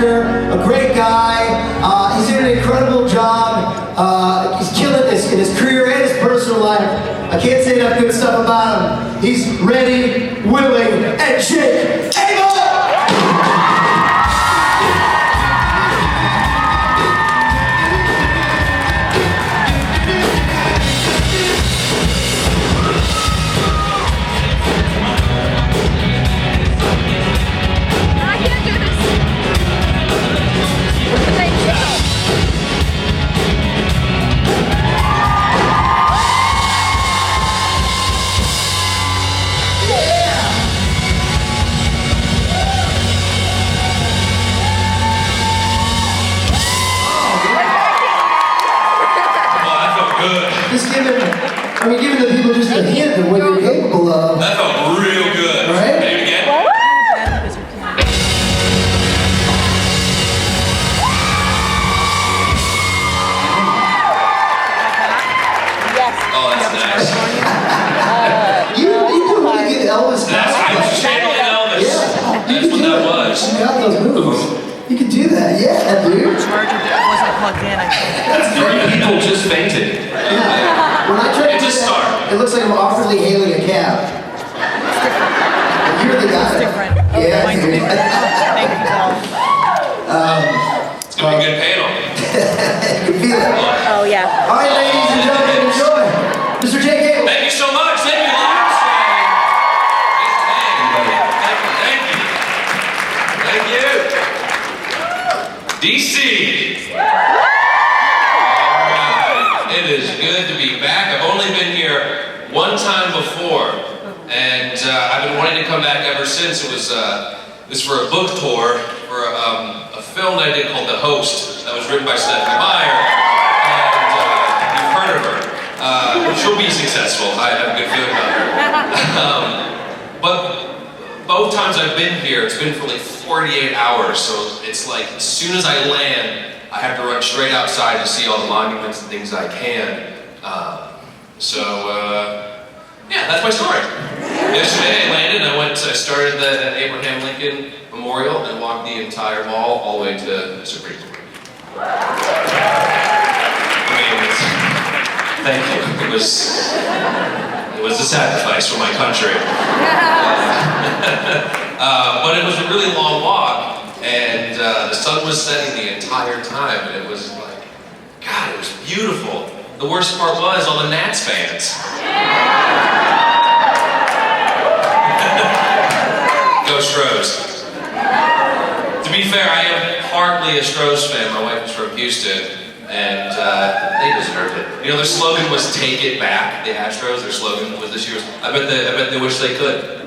actor, a great guy. He's doing an incredible job. He's killing this in his career and his personal life. I can't say enough good stuff about him. He's ready, willing, and Jake able! Just giving the people just a hint of what you're capable of. That felt real good. Right? Do it again. Oh, that's nice. You do really good Elvis. I was channeling Elvis. Yeah. That's what that was. You got those moves. You can do that. Yeah, dude. Charger wasn't plugged in. That's three people just fainted. Yeah. When I tried to do that, it looks like I'm awkwardly hailing a cab. You're the guy. It's different. Yeah. Thank you, Paul. It's gonna be a good panel. You can feel it. Oh, yeah. All right, ladies and gentlemen, enjoy. Mr. Jake Cable. Thank you so much. Thank you, Lars. Thank you. DC. It is good to be back. I've only been here one time before, and I've been wanting to come back ever since. It was for a book tour for a film that I did called The Host that was written by Stephanie Meyer, and you've heard of her. She'll be successful. I have a good feeling about her. But both times I've been here, it's been for like 48 hours, so it's like as soon as I land, I have to run straight outside to see all the monuments and things I can. Yeah, that's my story. Yesterday I landed, I started the Abraham Lincoln Memorial and walked the entire mall all the way to the Supreme Court. Thank you. It was a sacrifice for my country. But it was a really long walk, and the sun was setting the entire time, and it was like, God, it was beautiful. The worst part was all the Nats fans. Go Stros. To be fair, I am partly a Stros fan. My wife is from Houston, and they deserved it. You know, their slogan was "Take it back." The Astros, their slogan was this year's. I bet they wish they could.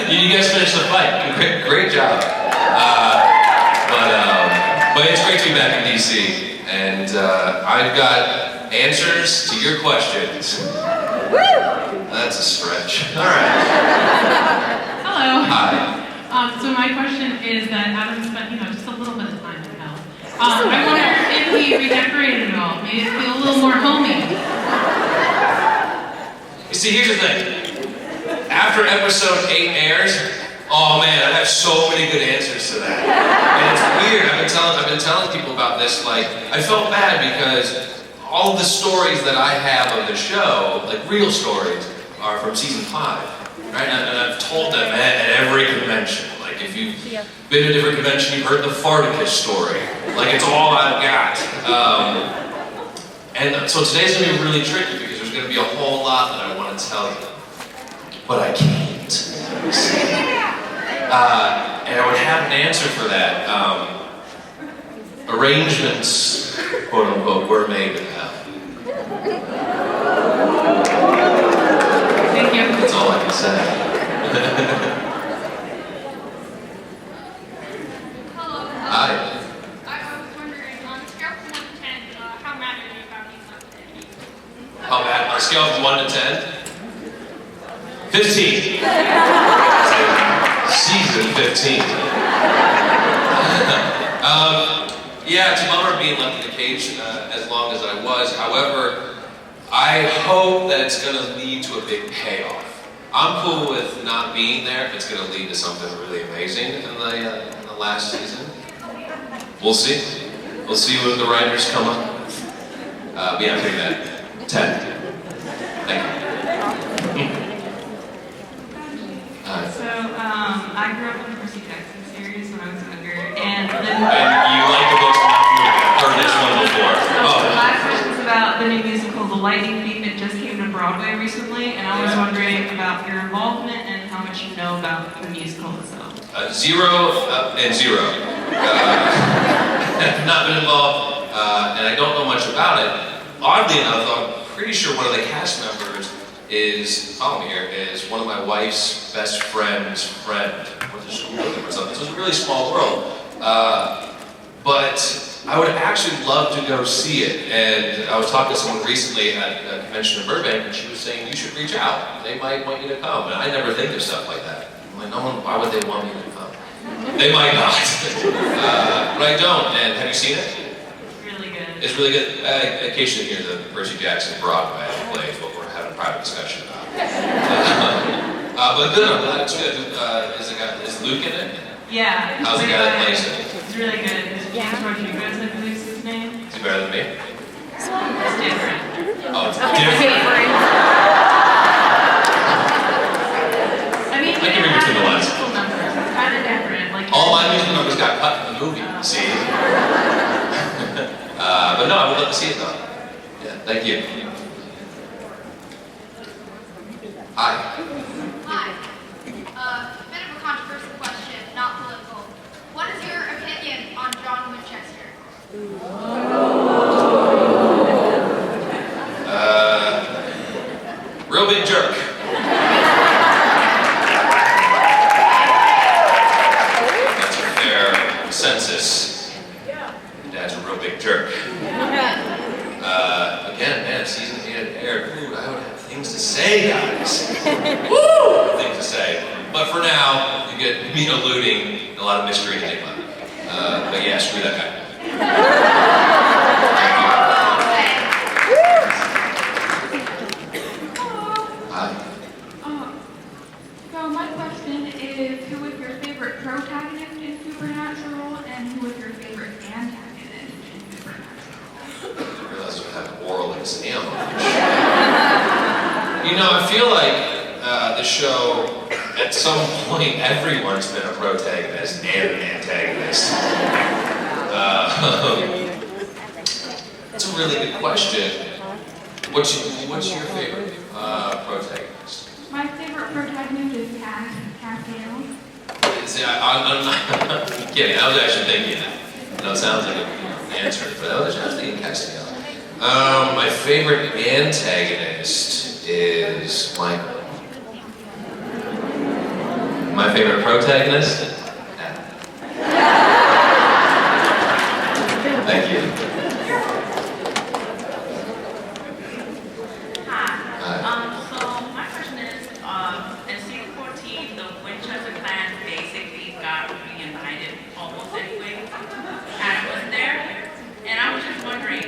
You guys finished the fight. Great job. But it's great to be back in DC, and I've got answers to your questions. That's a stretch. All right. Hello. Hi. So my question is that Adam spent, just a little bit of time in hell. I wonder if he redecorated it all, made it feel a little more homey. You see, here's the thing. After episode 8 airs, oh man, I have so many good answers to that. And it's weird. I've been telling people about this. Like, I felt bad because all of the stories that I have of the show, like real stories, are from season 5, right? And I've told them at every convention. Like, if you've been to a different convention, you've heard the Farticus story. Like, it's all I've got. And so today's gonna be really tricky because there's gonna be a whole lot that I want to tell you. But I can't. And I would have an answer for that. Arrangements, quote unquote, were made in hell. Thank you. That's all I can say. Hello. Hi. I was wondering, on a scale from 1 to 10, how mad are you about being left today? How bad? On a scale from 1 to 10? 15. Season 15. Yeah, it's a bummer being left in the cage as long as I was. However, I hope that it's going to lead to a big payoff. I'm cool with not being there if it's going to lead to something really amazing in the last season. We'll see. We'll see what the writers come up with. But yeah, I'm giving that 10. Thank you. I grew up on the Percy Jackson series when I was younger, and then And you like the books, not the movie. I've heard this one before. the last question is about the new musical, The Lightning Thief. It just came to Broadway recently, and I was wondering about your involvement and how much you know about the musical itself. Zero and zero. I've not been involved, and I don't know much about it. Oddly enough, I'm pretty sure one of the cast members is one of my wife's best friend's friend. Went to school with him or something. So it's a really small world. But I would actually love to go see it. And I was talking to someone recently at a convention in Burbank, and she was saying, you should reach out. They might want you to come. And I never think of stuff like that. I'm like, why would they want me to come? They might not. But I don't. And have you seen it? It's really good. It's really good. I occasionally hear the Percy Jackson Broadway play, is what we're having a private discussion about. But good, I'm glad it's good. Is Luke in it? Yeah. How's the guy that plays it? It's really good. It's James Rodriguez, I believe is his name. Is he better than me? It's different. Oh, it's different. I mean, I can read between the lines. musical numbers. It's kind of different. Like All my musical numbers got cut in the movie, see? But no, I would love to see it though. Yeah, thank you. Hi. Hi. Bit of a controversial question, not political. What is your opinion on John Winchester? Real big jerk. That's a fair census. Dad's a real big jerk. Again, man, season 8 had aired. Ooh, I would have things to say, guys. Woo! Things to say. But for now, you get me alluding and a lot of mystery and enigma. But yeah, screw that guy. Hi. So my question is, who is your favorite protagonist in Supernatural, and who is your favorite antagonist in Supernatural? I didn't realize we had an oral exam on this show. You know, I feel like the show, at some point, everyone's been a protagonist and an antagonist. That's a really good question. What's your favorite protagonist? My favorite protagonist is Cassiel. I'm kidding. I was actually thinking that. No, it sounds like an answer, but I was thinking Castiel. My favorite antagonist is Michael. My favorite protagonist? Thank you. So my question is, in season 14, the Winchester clan basically got reunited almost anyway. Adam was there, and I was just wondering,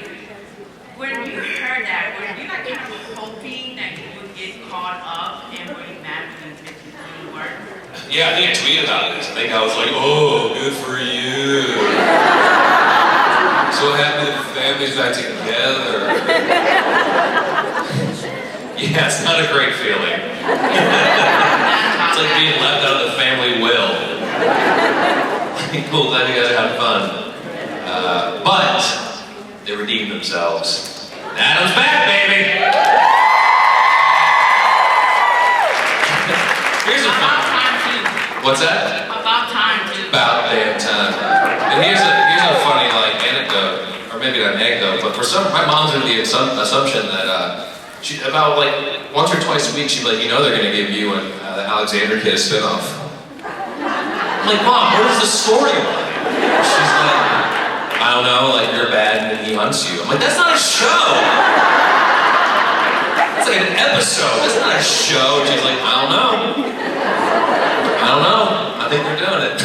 when you heard that, were you like kind of hoping that you would get caught up, and were you mad when you weren't? Yeah, I think I tweeted about this. I think I was like, oh, good for you. So happy that the family's back together. Yeah, it's not a great feeling. It's like being left out of the family will. Cool, glad you guys had fun. But they redeemed themselves. Adam's back, baby! Here's a fun. About time too. What's that? About time too. About damn time. And here's a funny anecdote, or maybe not an anecdote, but my mom's under the assumption that she about once or twice a week she'd be like, they're gonna give you and the Alexander Kid a spinoff. I'm like, Mom, what is the storyline? She's like, I don't know, you're bad and then he hunts you. I'm like, that's not a show. It's like an episode. That's not a show. She's like, I don't know. I think they're doing it.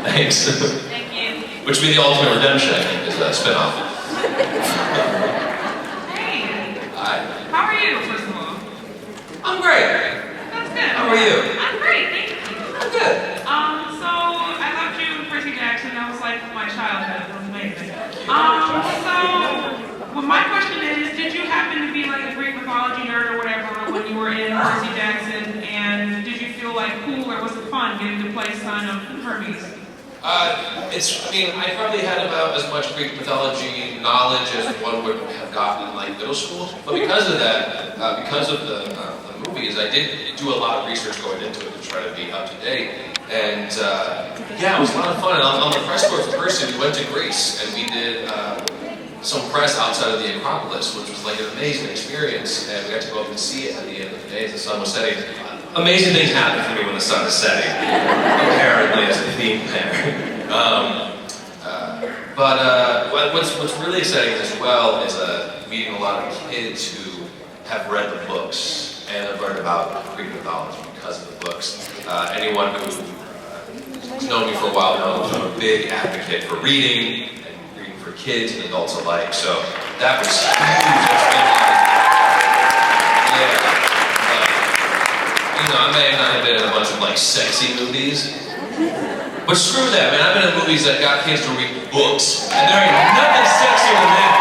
Thanks. Thank you. Which would be the ultimate redemption, I think, is that spinoff. Hey, Hi. How are you, first of all? I'm great. That's good. How are you? I'm great, thank you. I'm good. So I loved you with Percy Jackson. That was like my childhood. That was amazing. Well, my question is, did you happen to be like a Greek mythology nerd or whatever when you were in Percy Jackson? And did you feel like cool or was it fun getting to play son of Hermes? I probably had about as much Greek mythology knowledge as one would have gotten in like middle school. But because of that, because of the movies, I did do a lot of research going into it to try to be up to date. And yeah, it was a lot of fun. And on the press tour for Percy, we went to Greece and we did some press outside of the Acropolis, which was like an amazing experience. And we got to go up and see it at the end of the day as the sun was setting. Amazing things happen for me when the sun is setting, apparently, as a theme there. But what's really exciting as well is meeting a lot of kids who have read the books and have learned about Greek mythology because of the books. Anyone who's known me for a while knows I'm a big advocate for reading and reading for kids and adults alike. So that was huge. I may not have been in a bunch of like sexy movies, but screw that, man. I've been in movies that got kids to read books, and there ain't nothing sexier than that.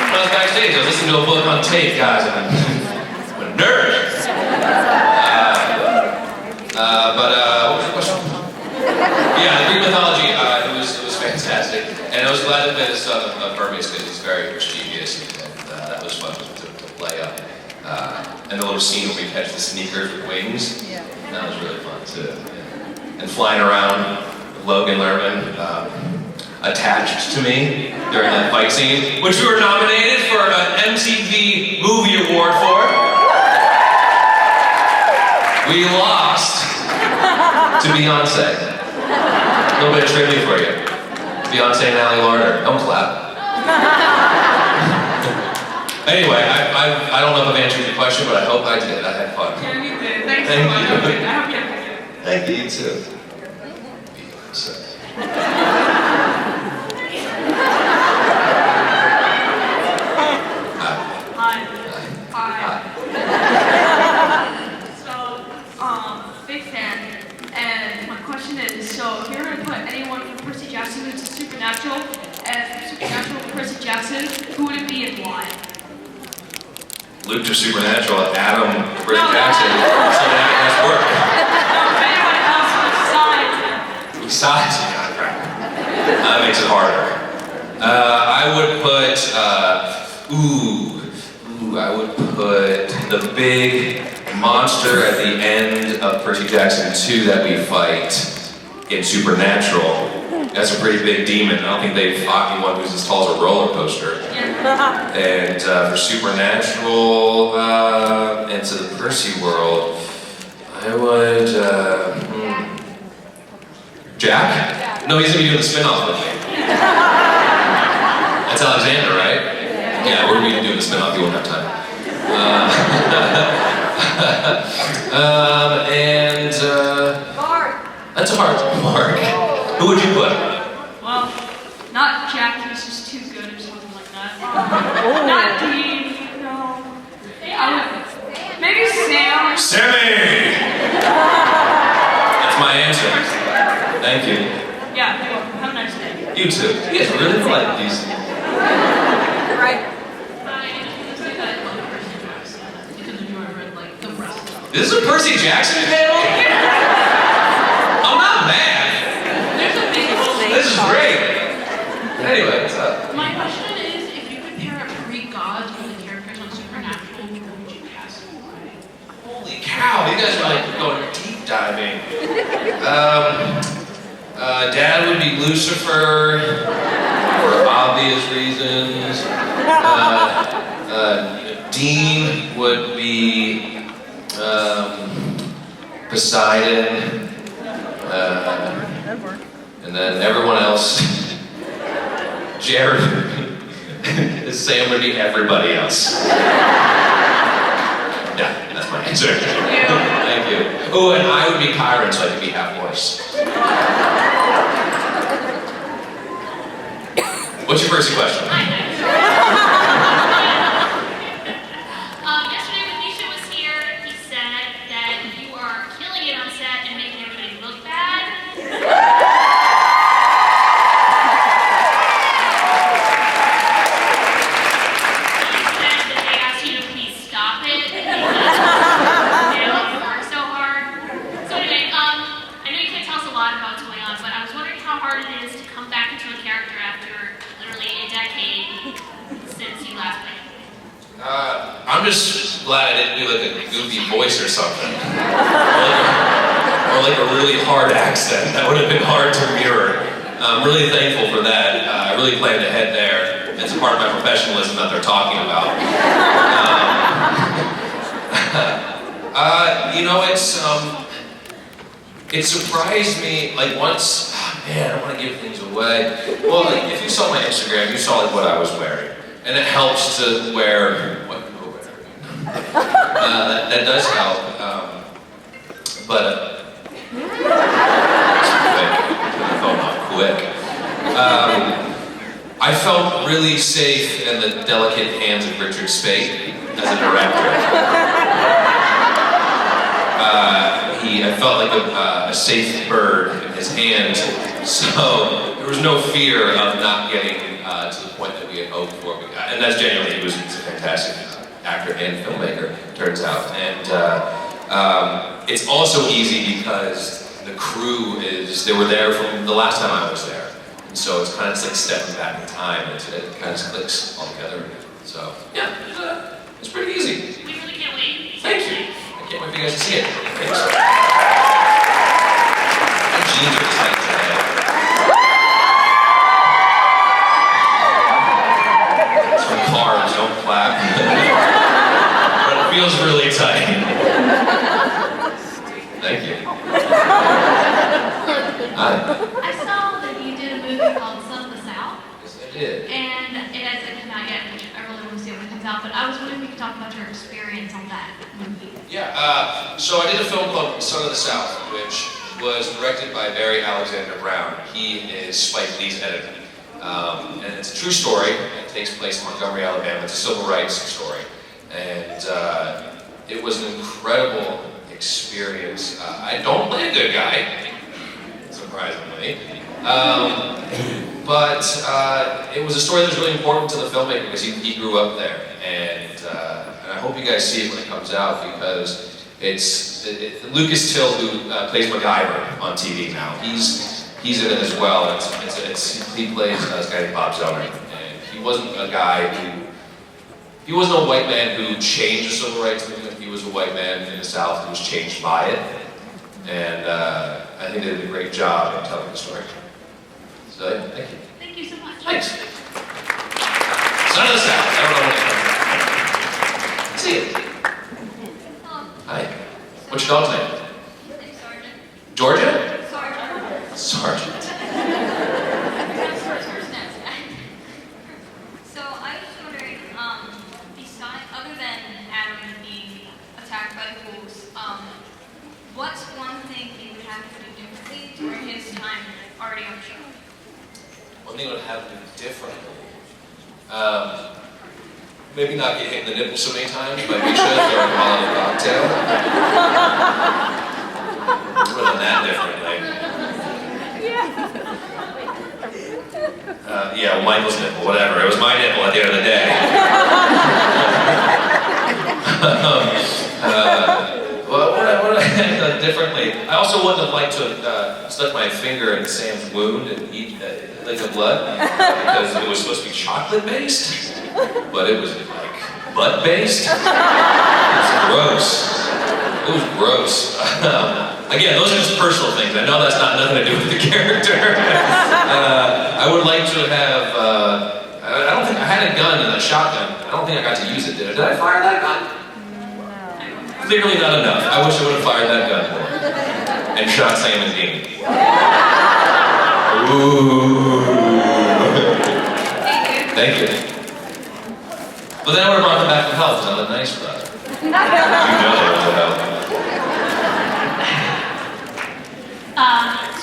When I was backstage, I was listening to a book on tape, guys, and I'm a nerd. What was your question? Yeah, the Greek mythology, it was fantastic, and I was glad to play the son of Hermes because he's very mischievous. That was fun to play up. And the little scene where we catch the sneakers with wings. Yeah. That was really fun too. Yeah. And flying around with Logan Lerman attached to me during that fight scene, which we were nominated for an MTV Movie Award for. We lost to Beyonce. A little bit of trivia for you. Beyonce and Ally Larder. Don't clap. Anyway, I don't know if I've answered your question, but I hope I did. I had fun. Yeah, you did. Thanks so much. I hope you have a good day. Thank you, you too. Hi. So, big fan. And my question is, so if you're going to put anyone from Percy Jackson into Supernatural, and from Supernatural to Percy Jackson, who would it be and why? Luke to Supernatural, Adam, Percy Jackson, so that work. No, anyone else Besides, that makes it harder. I would put the big monster at the end of Percy Jackson 2 that we fight in Supernatural. That's a pretty big demon. I don't think they've fought anyone who's as tall as a roller coaster. Yeah. And for Supernatural, and to the Percy world, I would, Jack? No, he's gonna be doing the spin-off with me. That's Alexander, right? Yeah, we're gonna be doing the spin-off, you won't have time. Mark. That's a hard Mark. Who would you put? Well, not Jack, he's just too good or something like that. Not Dean, no. Maybe Sam. Sammy! That's my answer. Thank you. Yeah, you're welcome. Have a nice day. You too. You guys really polite these. Right. This is a Percy Jackson panel? I'm not mad. This is great. Anyway, what's up? My question is, if you could pair up Greek gods with the characters on Supernatural, who would you cast? Holy cow, you guys are like going deep diving. Dad would be Lucifer for obvious reasons. Dean would be Poseidon. And then everyone else, Jared, Sam would be everybody else. Yeah, that's my answer. Thank you. Oh, and I would be Chiron, so I could be half horse. What's your first question? I'm just glad I didn't do like a goofy voice or something. Or like a really hard accent. That would have been hard to mirror. I'm really thankful for that. I really plan to head there. It's a part of my professionalism that they're talking about. You know, it surprised me, like once, man, I don't want to give things away. Well, like, if you saw my Instagram, you saw like what I was wearing. And it helps to wear what you're wearing. That does help. But quick. I felt really safe in the delicate hands of Richard Speight as a director. I felt like a safe bird in his hand, so there was no fear of not getting to the point that we had hoped for. And that's genuinely, he's a fantastic actor and filmmaker, turns out. And it's also easy because the crew they were there from the last time I was there. And so it's kind of like stepping back in time, and it kind of clicks all together. So, yeah, it's pretty easy. We really can't wait. Thank you. I can't wait for you guys to see it. Thanks. My jeans are tight today. It's from cars, don't clap. But it feels really tight. Thank you. Hi. I saw that you did a movie called Son of the South, Yes, I did. and it hasn't come out yet, which I really want to see when it comes out, but I was wondering if you could talk about your experience on that movie. Yeah, so I did a film called Son of the South, which was directed by Barry Alexander Brown. He is Spike Lee's editor. And it's a true story. It takes place in Montgomery, Alabama. It's a civil rights story. And it was an incredible experience. I don't play a good guy, surprisingly. But it was a story that was really important to the filmmaker because he grew up there. And I hope you guys see it when it comes out because it's Lucas Till, who plays MacGyver on TV now. He's in it as well. He plays this guy named Bob Zoner. And he wasn't a guy he wasn't a white man who changed the civil rights movement. He was a white man in the South who was changed by it. And I think they did a great job in telling the story. So, thank you. Thank you so much. Thanks. Son of the South. I don't know what it's called. See it. Hi. What's your dog's name? His name's Sergeant. Georgia? Sergeant. Sergeant. That's her first name. So I was wondering, besides, other than Adam being attacked by the wolves, what's one thing he would have to do differently during his time already on the show? One thing I would have to do differently. Maybe not get hit in the nipple so many times, but we should during a Molotov cocktail. Would have done that differently. Yeah, well, Michael's nipple, whatever. It was my nipple at the end of the day. What I have done differently? I also wouldn't have liked to have stuck my finger in Sam's wound and eat like the blood because it was supposed to be chocolate-based, but it was like butt-based. It was gross. It was gross. Again, those are just personal things. I know that's not nothing to do with the character. I would like to have. I don't think I had a gun and a shotgun. I don't think I got to use it. Did I fire that gun? Clearly not enough. I wish I would have fired that gun more. And shot Sam and Dean. Ooh. Thank you. But then I would have brought them back from health, another nice brother. You know they went to hell.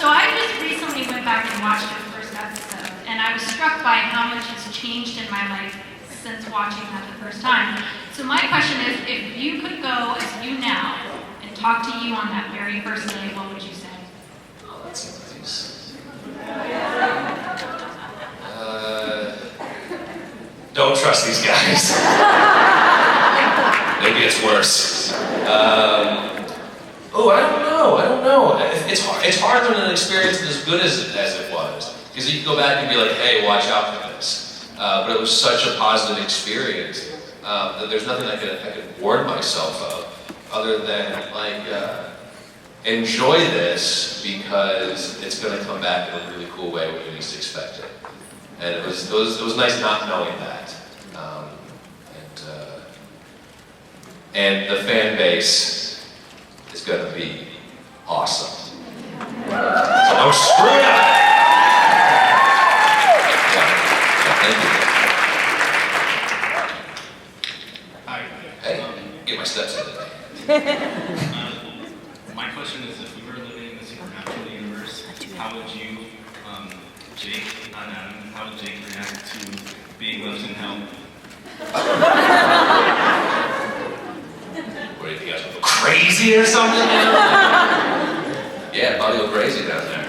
So I just recently went back and watched the first episode, and I was struck by how much has changed in my life since watching that the first time. So my question is, if you could go as you now and talk to you on that very first day, what would you say? Oh, that's nice. Don't trust these guys. Maybe it's worse. Oh, I don't know. It's hard when an experience is as good as it was. Because you can go back and be like, hey, watch out for this. But it was such a positive experience that there's nothing I could warn myself of other than like enjoy this because it's going to come back in a really cool way when you least expect it. And it was nice not knowing that. And the fan base is going to be awesome. So don't screw it up. Thank you. Hi. Hey, get my steps in today. My question is, if we were living in the supernatural universe, how would you, Jake, not Adam, how would Jake react to being left in hell? What do you think, you guys go crazy or something? Yeah, probably go crazy down there.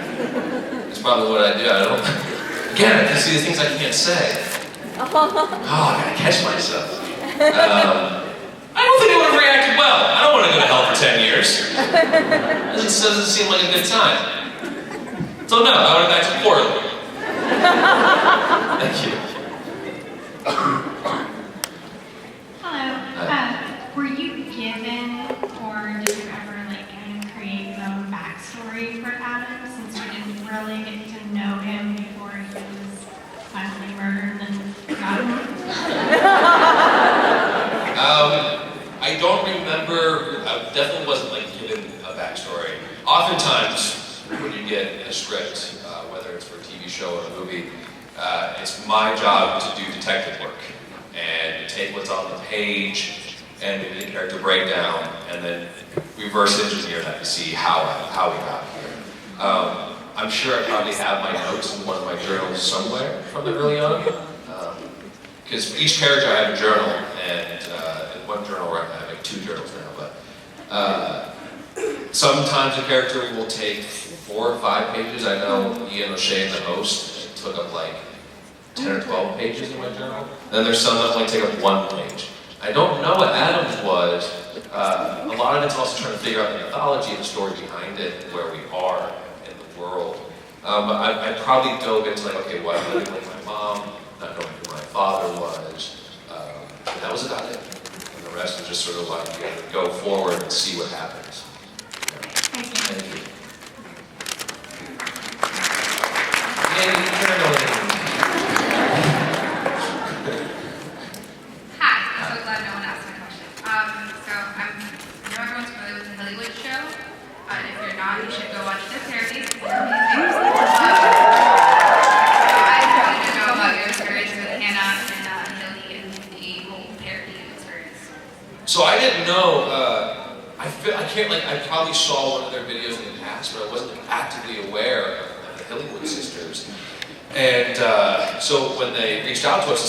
That's probably what I do. I can see the things I can't say. Oh, I gotta catch myself. I don't think I would have reacted well. I don't want to go to hell for 10 years. It doesn't seem like a good time. So no, I would have acted poorly. Thank you. Hello. Were you given, or did you ever create your own backstory for Adam, since we didn't really get to know him before he was finally murdered and got him? I don't remember. I definitely wasn't given a backstory. Oftentimes, when you get a script, whether it's for a TV show or a movie, it's my job to do detective work and take what's on the page and do the character breakdown, and then reverse engineer that to see how we got here. I'm sure I probably have my notes in one of my journals somewhere from early on, because for each character I have a journal, and in one journal I have 2 journals now. But sometimes a character will take 4 or 5 pages. I know Ian O'Shea, the host, took up 10 or 12 pages in my journal. Then there's some that only take up 1 page. I don't know what Adam's was. A lot of it's also trying to figure out the mythology, the story behind it, where we are in the world. But I probably dove into okay, well, I'm living with my mom, not knowing who my father was. And that was about it. And the rest was just sort of you gotta go forward and see what happens. Thank you. Hi, I'm so glad no one asked my question. So I know everyone's familiar with the Hollywood show. If you're not, you should go watch the parody. It's amazing. I wanted to know about your experience with Hannah and Hilly and the whole parody experience. So I didn't know. I probably saw one of their videos in the past, but I wasn't actively aware of the Hillywood sisters. And so when they reached out to us